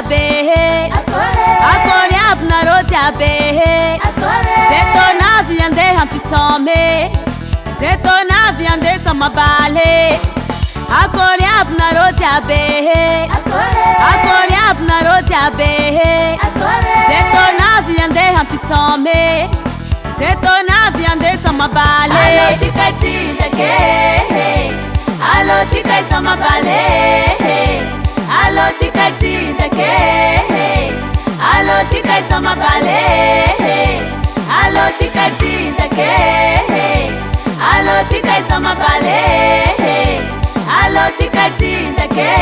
be akore abna roja be c'est ton avion de hampisome c'est ton avion de samabale akore abna roja be akore abna roja be c'est ton avion de hampisome c'est ton avion de samabale allo tikati take allo tikai samabale allo tikati take allo tikai samabale allo tikati take allo tikai samabale allo tikati take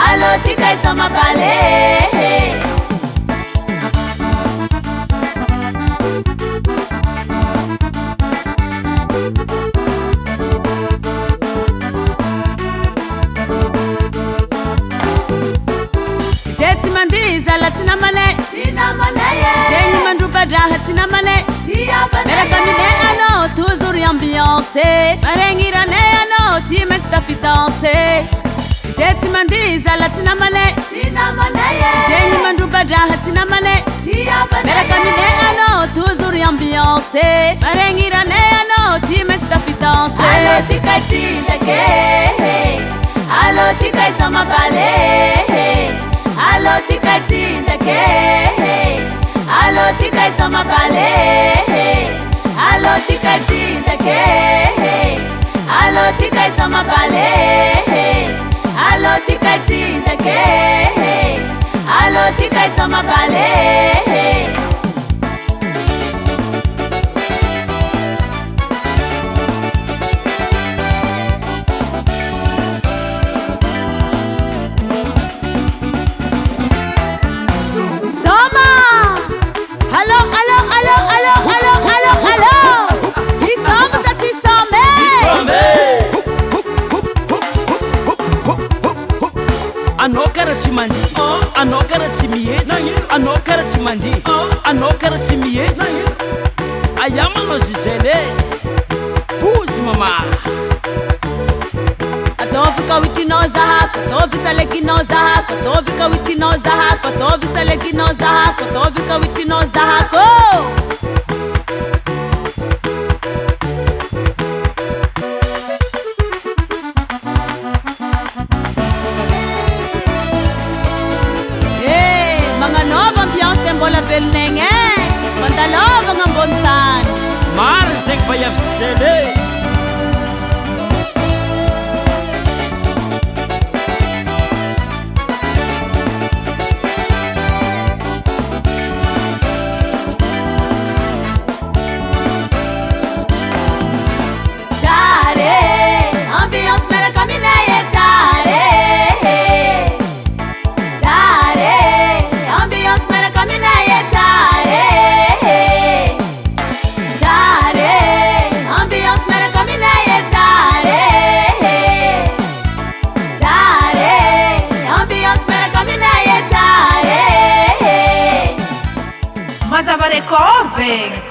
allo tikai samabale Mandiza latina mane Zeni mandruba draha tina mane Mera kamine ano toujours ambiance Marengira ne ano si me stafi danse Zeti mandiza latina mane Zeni mandruba draha tina mane Mera kamine ano toujours ambiance Marengira ne ano si me stafi danse Allo tikati take Allo tikai samabale allo tikati take allo tikai samabale allo tikati take allo tikai samabale allo tikati take allo tikai samabale Anokara timandi, anokara timieti, anokara timandi, anokara timieti. Ayama no zizele, puzi mama. Atovika wiki no zahako, atovisa leki no zahako, atovika wiki no zahako, atovisa leki no zahako, atovika wiki no zahako. Bola belnenge, mandalova ngambontan. Marzek bayafsele. Mas avare cose